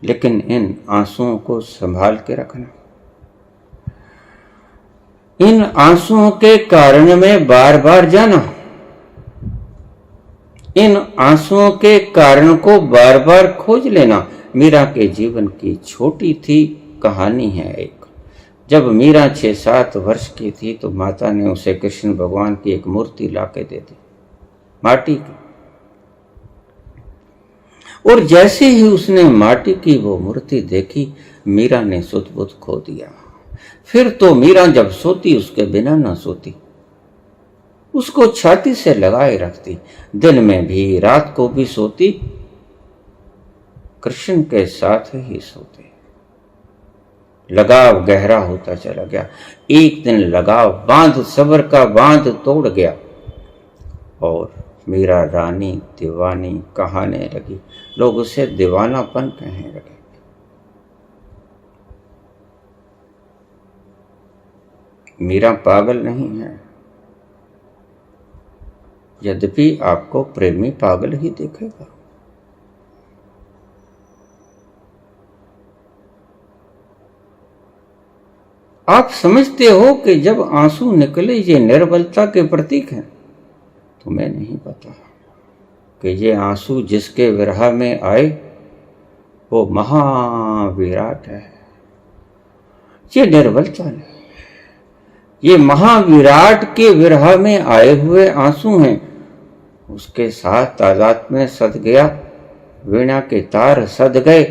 लेकिन इन आंसुओं को संभाल के रखना। इन आंसुओं के कारण में बार बार जाना। इन आंसुओं के कारण को बार बार खोज लेना। मीरा के जीवन की छोटी थी कहानी है एक। जब मीरा 6-7 वर्ष की थी तो माता ने उसे कृष्ण भगवान की एक मूर्ति लाके दे दी, माटी की। और जैसे ही उसने माटी की वो मूर्ति देखी, मीरा ने सुध बुध खो दिया। फिर तो मीरा जब सोती उसके बिना न सोती, उसको छाती से लगाए रखती, दिन में भी रात को भी सोती, कृष्ण के साथ ही सोते। लगाव गहरा होता चला गया। एक दिन लगाव बांध सबर का बांध तोड़ गया और मीरा रानी दीवानी कहाने लगी। लोग उसे दीवानापन कहने लगे। मीरा पागल नहीं है, यद्यपि आपको प्रेमी पागल ही देखेगा। आप समझते हो कि जब आंसू निकले ये निर्बलता के प्रतीक हैं, तुम्हें नहीं पता कि ये आंसू जिसके विरह में आए वो महाविराट है। ये निर्बलता नहीं, ये महाविराट के विरह में आए हुए आंसू हैं। उसके साथ तादाद में सद गया, वीणा के तार सद गए,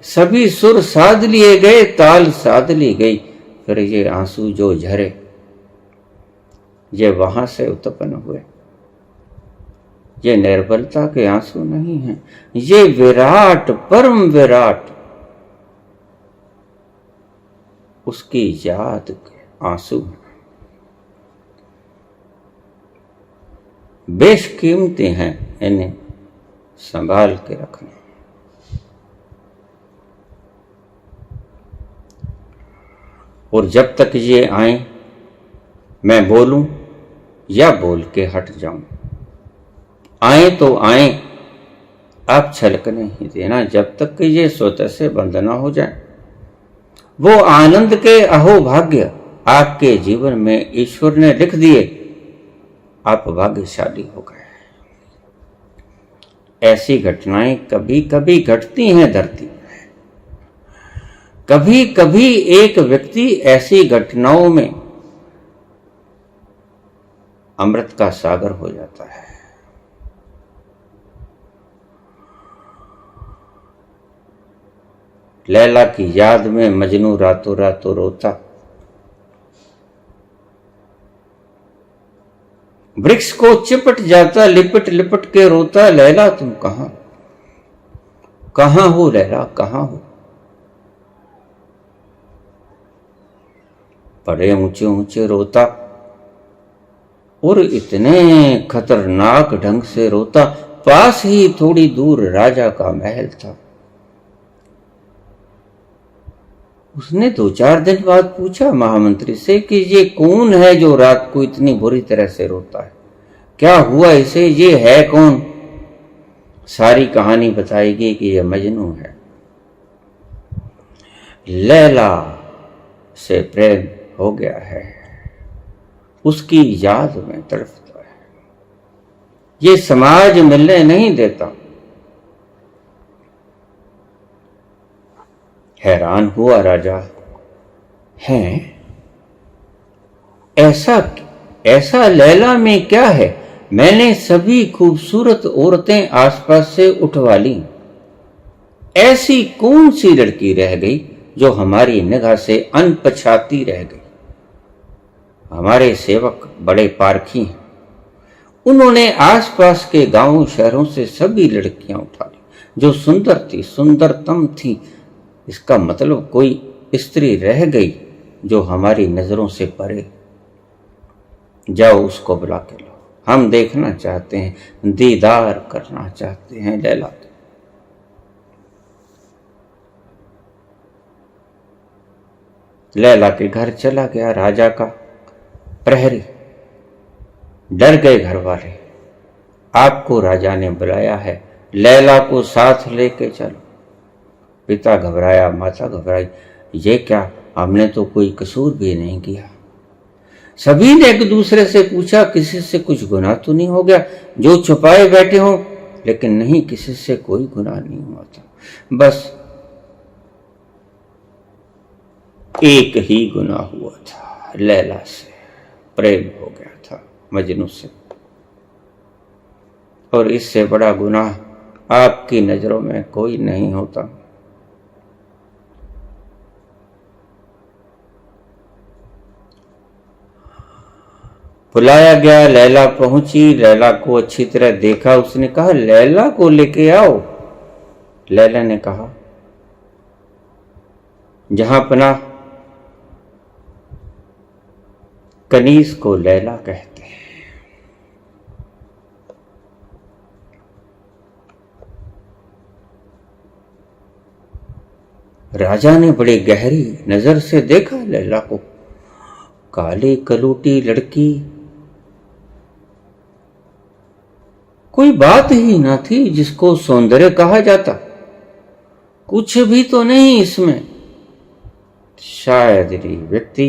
सभी सुर साध लिए गए, ताल साध ली गई। फिर ये आंसू जो झरे ये वहां से उत्पन्न हुए। ये निर्बलता के आंसू नहीं हैं, ये विराट परम विराट उसकी याद के आंसू हैं। बेशकीमती हैं, इन्हें संभाल के रखना। और जब तक ये आए मैं बोलूं या बोल के हट जाऊं, आए तो आए, आप छलकने ही देना जब तक कि ये स्वतः से बंद ना हो जाए। वो आनंद के अहोभाग्य आपके जीवन में ईश्वर ने लिख दिए, आप भाग्यशाली हो गए। ऐसी घटनाएं कभी कभी घटती हैं धरती में। कभी कभी एक व्यक्ति ऐसी घटनाओं में अमृत का सागर हो जाता है। लैला की याद में मजनू रातों रातों रोता, वृक्ष को चिपट जाता, लिपट लिपट के रोता, लैला तुम कहां हो लैला, कहां हो। बड़े ऊंचे ऊंचे रोता और इतने खतरनाक ढंग से रोता। पास ही थोड़ी दूर राजा का महल था। उसने 2-4 दिन बाद पूछा महामंत्री से कि ये कौन है जो रात को इतनी बुरी तरह से रोता है, क्या हुआ इसे, ये है कौन। सारी कहानी बताएगी कि ये मजनू है, लैला से प्रेम हो गया है, उसकी याद में तड़पता है, ये समाज मिलने नहीं देता। हैरान हुआ राजा, है ऐसा लैला में क्या है। मैंने सभी खूबसूरत औरतें आसपास से उठवा ली, ऐसी कौन सी लड़की रह गई जो हमारी निगाह से अनपछाती रह गई। हमारे सेवक बड़े पारखी हैं, उन्होंने आसपास के गांवों शहरों से सभी लड़कियां उठा ली जो सुंदर थी, सुंदरतम थी। इसका मतलब कोई स्त्री रह गई जो हमारी नजरों से परे। जाओ उसको बुला के लो, हम देखना चाहते हैं, दीदार करना चाहते हैं लैला का। लैला के घर चला गया राजा का प्रहरी। डर गए घर वाले, आपको राजा ने बुलाया है, लैला को साथ लेके चलो। पिता घबराया, माता घबराई, ये क्या, हमने तो कोई कसूर भी नहीं किया। सभी ने एक दूसरे से पूछा किसी से कुछ गुनाह तो नहीं हो गया, जो छुपाए बैठे हो, लेकिन नहीं, किसी से कोई गुनाह नहीं हुआ था। बस एक ही गुनाह हुआ था, लैला से प्रेम हो गया था मजनू से। और इससे बड़ा गुनाह आपकी नजरों में कोई नहीं होता। बुलाया गया, लैला पहुंची, लैला को अच्छी तरह देखा, उसने कहा लैला को लेके आओ। लैला ने कहा जहां पनाह कनीज को लैला कहते हैं। राजा ने बड़ी गहरी नजर से देखा लैला को, काली कलूटी लड़की, कोई बात ही ना थी जिसको सौंदर्य कहा जाता, कुछ भी तो नहीं इसमें। शायद ये व्यक्ति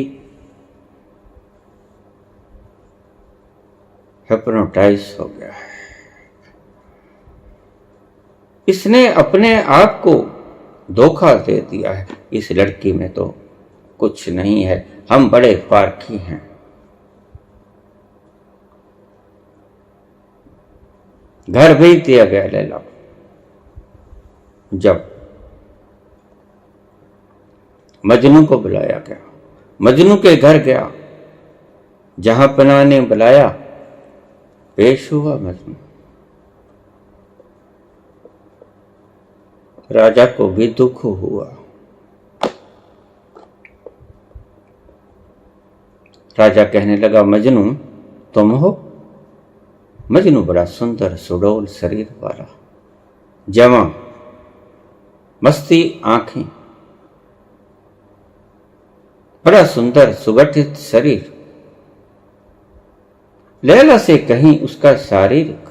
हिप्नोटाइज हो गया है, इसने अपने आप को धोखा दे दिया है। इस लड़की में तो कुछ नहीं है, हम बड़े पारखी हैं। घर भेज दिया गया लैला को। जब मजनू को बुलाया गया, मजनू के घर गया, जहां पनाह ने बुलाया, पेश हुआ मजनू। राजा को भी दुख हुआ। राजा कहने लगा मजनू तुम हो? मजनू बड़ा सुंदर सुडौल शरीर वाला, जवां, मस्ती आंखें, बड़ा सुंदर सुगठित शरीर। लैला से कहीं उसका शारीरिक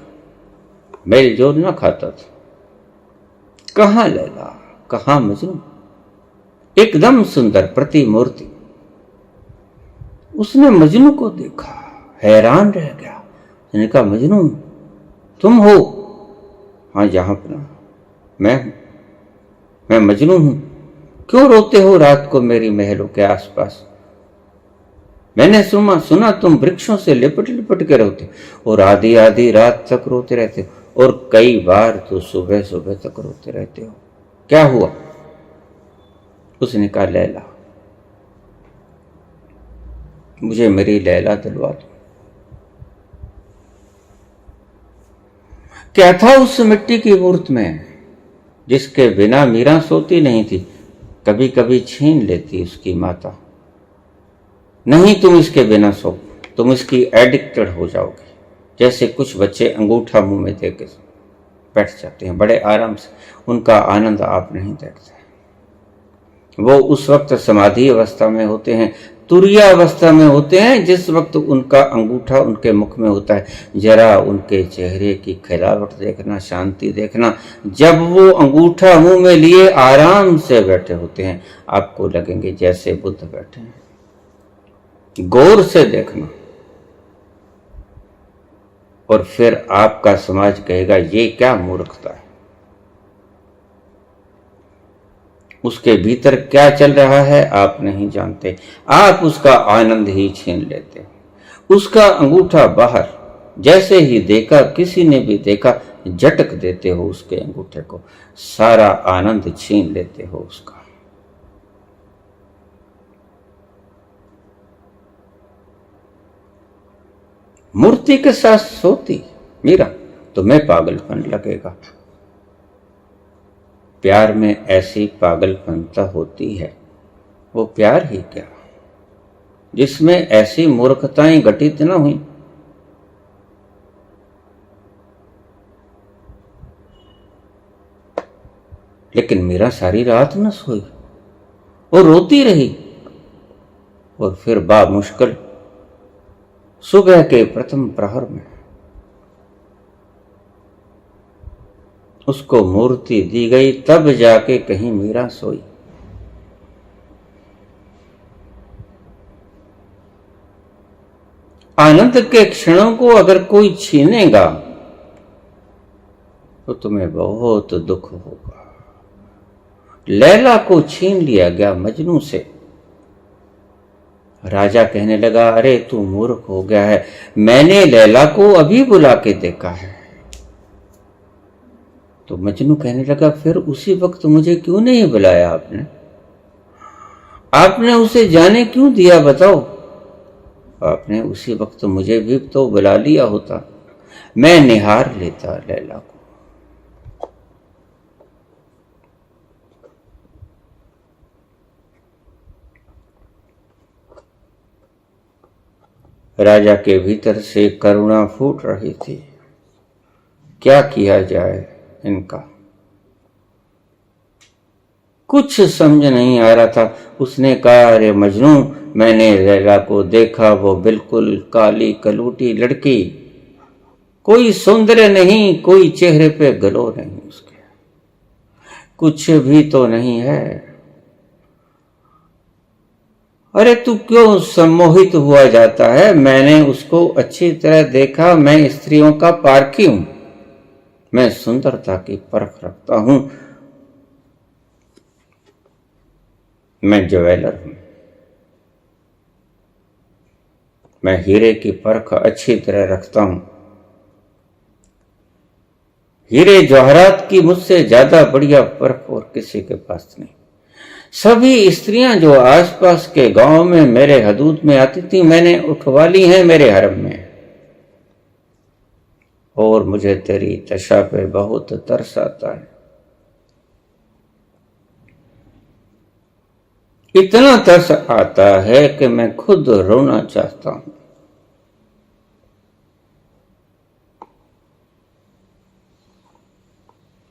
मेल जोल न खाता था। कहां लैला, कहां मजनू, एकदम सुंदर प्रतिमूर्ति। उसने मजनू को देखा, हैरान रह गया। उसने कहा मजनू तुम हो? हाँ जहां पनाह मैं मजनू हूं। क्यों रोते हो रात को मेरी महलों के आसपास? मैंने सुना तुम वृक्षों से लिपट लिपट के रोते और आधी आधी रात तक रोते रहते हो, और कई बार तो सुबह सुबह तक रोते रहते हो। क्या हुआ? उसने कहा लैला, मुझे मेरी लैला दिलवा दो। क्या था उस मिट्टी की मूर्त में जिसके बिना मीरा सोती नहीं थी? कभी कभी छीन लेती उसकी माता। नहीं तुम इसके बिना सो, तुम इसकी एडिक्टेड हो जाओगे। जैसे कुछ बच्चे अंगूठा मुंह में देके बैठ जाते हैं बड़े आराम से, उनका आनंद आप नहीं देखते। वो उस वक्त समाधि अवस्था में होते हैं, तुरिया अवस्था में होते हैं, जिस वक्त उनका अंगूठा उनके मुख में होता है। जरा उनके चेहरे की खिलावट देखना, शांति देखना। जब वो अंगूठा मुंह में लिए आराम से बैठे होते हैं, आपको लगेंगे जैसे बुद्ध बैठे हैं। गौर से देखना, और फिर आपका समाज कहेगा ये क्या मूर्खता है। उसके भीतर क्या चल रहा है आप नहीं जानते, आप उसका आनंद ही छीन लेते। उसका अंगूठा बाहर, जैसे ही देखा, किसी ने भी देखा, झटक देते हो उसके अंगूठे को, सारा आनंद छीन लेते हो उसका। मूर्ति के साथ सोती मीरा, तुम्हें पागलपन लगेगा। प्यार में ऐसी पागलपनता होती है, वो प्यार ही क्या जिसमें ऐसी मूर्खताएं घटित न हुई। लेकिन मीरा सारी रात न सोई, वो रोती रही, और फिर बामुश्किल सुबह के प्रथम प्रहर में उसको मूर्ति दी गई, तब जाके कहीं मीरा सोई। आनंद के क्षणों को अगर कोई छीनेगा तो तुम्हें बहुत दुख होगा। लैला को छीन लिया गया मजनू से। राजा कहने लगा अरे तू मूर्ख हो गया है, मैंने लैला को अभी बुला के देखा है। तो मजनू कहने लगा फिर उसी वक्त मुझे क्यों नहीं बुलाया आपने? आपने उसे जाने क्यों दिया बताओ? आपने उसी वक्त मुझे भी तो बुला लिया होता, मैं निहार लेता लैला को। राजा के भीतर से करुणा फूट रही थी। क्या किया जाए इनका, कुछ समझ नहीं आ रहा था। उसने कहा, अरे मजनू, मैंने लैला को देखा, वो बिल्कुल काली कलूटी लड़की, कोई सौंदर्य नहीं, कोई चेहरे पे ग्लो नहीं, उसके कुछ भी तो नहीं है। अरे तू क्यों सम्मोहित हुआ जाता है? मैंने उसको अच्छी तरह देखा। मैं स्त्रियों का पारखी हूं, मैं सुंदरता की परख रखता हूं, मैं ज्वेलर हूं, मैं हीरे की परख अच्छी तरह रखता हूं। हीरे जवाहरात की मुझसे ज्यादा बढ़िया परख और किसी के पास नहीं। सभी स्त्रियां जो आसपास के गांव में मेरे हदूद में आती थी, मैंने उठवा ली हैं मेरे हरम में। और मुझे तेरी दशा पे बहुत तरस आता है, इतना तरस आता है कि मैं खुद रोना चाहता हूं।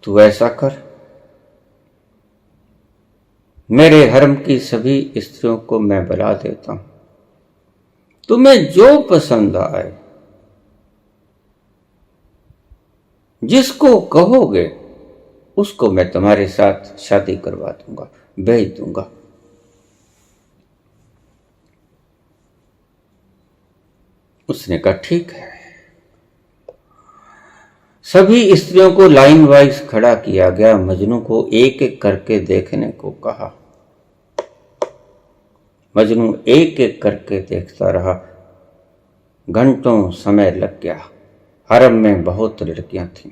तू ऐसा कर, मेरे हरम की सभी स्त्रियों को मैं बुला देता हूं, तुम्हें जो पसंद आए, जिसको कहोगे उसको मैं तुम्हारे साथ शादी करवा दूंगा, भेज दूंगा। उसने कहा, ठीक है। सभी स्त्रियों को लाइन वाइज खड़ा किया गया। मजनू को एक एक करके देखने को कहा। मजनू एक एक करके देखता रहा। घंटों समय लग गया। हरम में बहुत लड़कियां थीं।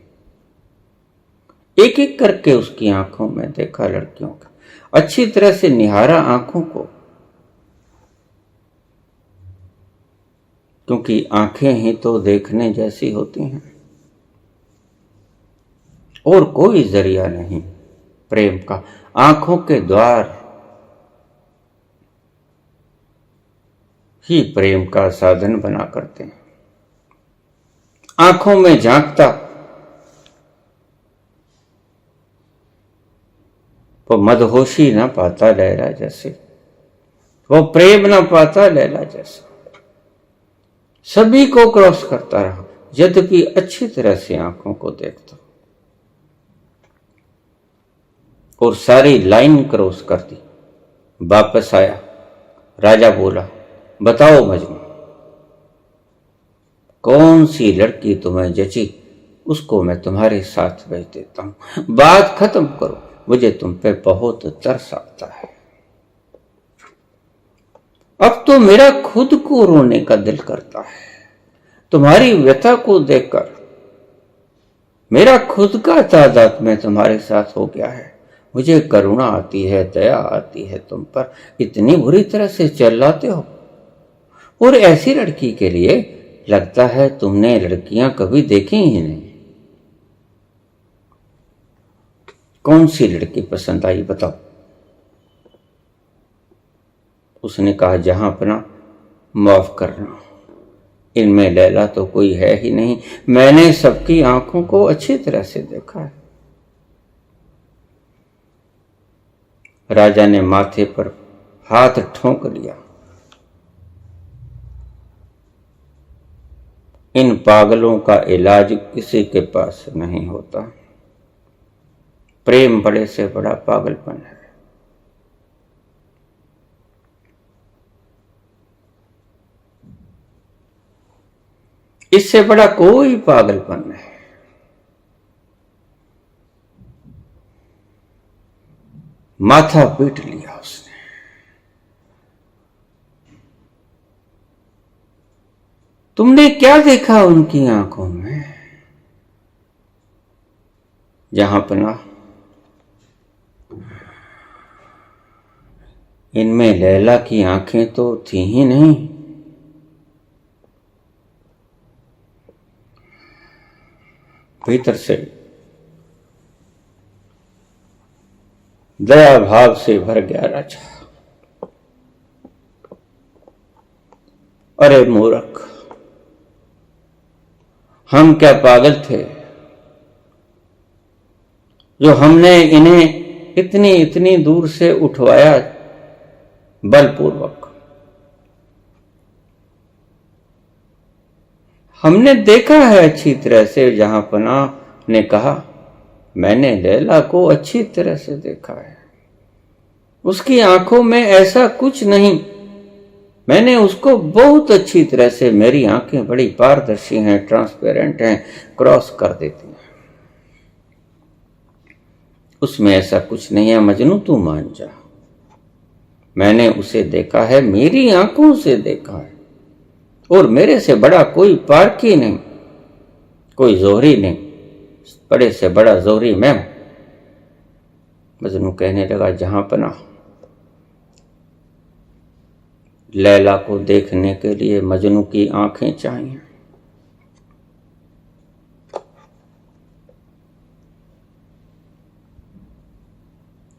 एक एक करके उसकी आंखों में देखा लड़कियों का, अच्छी तरह से निहारा आंखों को, क्योंकि आंखें ही तो देखने जैसी होती हैं और कोई जरिया नहीं प्रेम का। आंखों के द्वार ही प्रेम का साधन बना करते हैं। आंखों में झांकता वो मदहोशी ना पाता लैला जैसे, वो प्रेम ना पाता लैला जैसे। सभी को क्रॉस करता रहा, यद्यपि अच्छी तरह से आंखों को देखता, और सारी लाइन क्रॉस कर दी। वापस आया। राजा बोला, बताओ मजनू, कौन सी लड़की तुम्हें जची, उसको मैं तुम्हारे साथ भेज देता हूं। बात खत्म करो, मुझे तुम पे बहुत तरस आता है। अब तो मेरा खुद को रोने का दिल करता है। तुम्हारी व्यथा को देखकर मेरा खुद का तादाद में तुम्हारे साथ हो गया है। मुझे करुणा आती है, दया आती है तुम पर। इतनी बुरी तरह से चिल्लाते हो, और ऐसी लड़की के लिए लगता है तुमने लड़कियां कभी देखी ही नहीं। कौन सी लड़की पसंद आई, बताओ। उसने कहा, जहां अपना माफ करना, इनमें लैला तो कोई है ही नहीं। मैंने सबकी आंखों को अच्छी तरह से देखा है। राजा ने माथे पर हाथ ठोंक लिया। इन पागलों का इलाज किसी के पास नहीं होता। प्रेम बड़े से बड़ा पागलपन है। इससे बड़ा कोई पागलपन नहीं। माथा पीट लिया उसने। तुमने क्या देखा उनकी आंखों में? जहां पना, इनमें लैला की आंखें तो थी ही नहीं। भीतर से दया भाव से भर गया राजा। अरे मूर्ख, हम क्या पागल थे जो हमने इन्हें इतनी इतनी दूर से उठवाया बलपूर्वक। हमने देखा है अच्छी तरह से। जहांपना ने कहा, मैंने लैला को अच्छी तरह से देखा है। उसकी आंखों में ऐसा कुछ नहीं। मैंने उसको बहुत अच्छी तरह से, मेरी आंखें बड़ी पारदर्शी हैं, ट्रांसपेरेंट हैं, क्रॉस कर देती हैं। उसमें ऐसा कुछ नहीं है। मजनू तू मान जा, मैंने उसे देखा है, मेरी आंखों से देखा है। और मेरे से बड़ा कोई पारखी नहीं, कोई जोहरी नहीं। बड़े से बड़ा जोहरी मैं हूं। मजनू कहने लगा, जहांपना, लैला को देखने के लिए मजनू की आंखें चाहिए।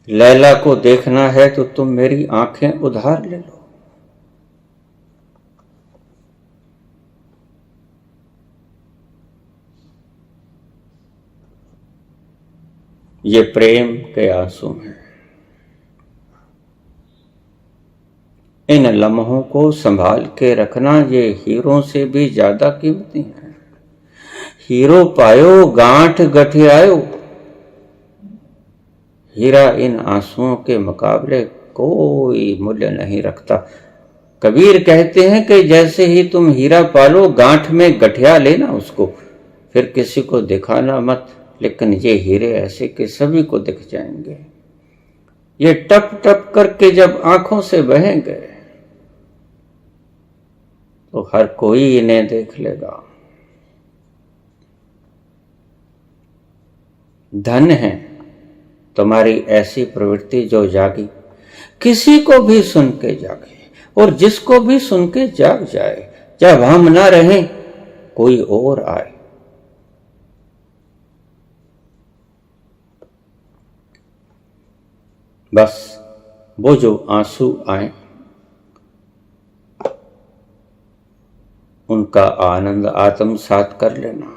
लैला को देखना है तो तुम मेरी आंखें उधार ले लो। ये प्रेम के आंसू हैं। इन लम्हों को संभाल के रखना, ये हीरों से भी ज्यादा कीमती है। हीरो पायो गांठ गठियायो। हीरा इन आंसुओं के मुकाबले कोई मूल्य नहीं रखता। कबीर कहते हैं कि जैसे ही तुम हीरा पालो, गांठ में गठिया लेना उसको, फिर किसी को दिखाना मत। लेकिन ये हीरे ऐसे कि सभी को दिख जाएंगे। ये टप टप करके जब आंखों से बहेंगे तो हर कोई इन्हें देख लेगा। धन है तुम्हारी ऐसी प्रवृत्ति जो जागी, किसी को भी सुन के जागे, और जिसको भी सुन के जाग जाए। जब हम ना रहें कोई और आए। बस वो जो आंसू आए उनका आनंद आत्मसात कर लेना।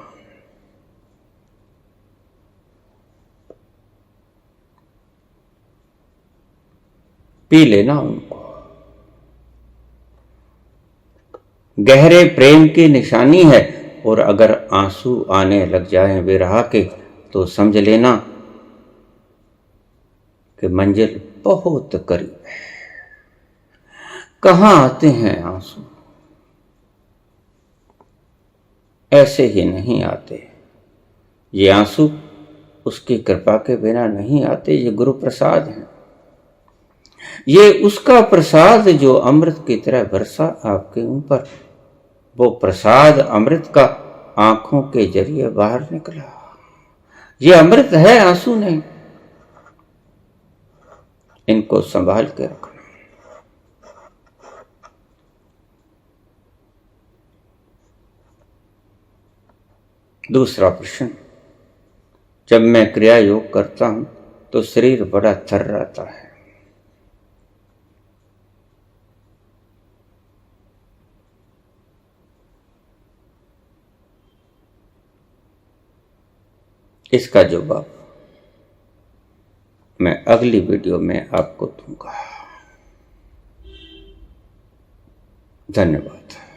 पी लेना उनको। गहरे प्रेम की निशानी है। और अगर आंसू आने लग जाएं विरह के, तो समझ लेना कि मंजिल बहुत करीब है। कहां आते हैं आंसू? ऐसे ही नहीं आते। ये आंसू उसकी कृपा के बिना नहीं आते। ये गुरु प्रसाद है। ये उसका प्रसाद जो अमृत की तरह बरसा आपके ऊपर। वो प्रसाद अमृत का आंखों के जरिए बाहर निकला। ये अमृत है, आंसू नहीं। इनको संभाल के रखना। दूसरा प्रश्न, जब मैं क्रिया योग करता हूं तो शरीर बड़ा थर रहता है। इसका जवाब मैं अगली वीडियो में आपको दूंगा। धन्यवाद।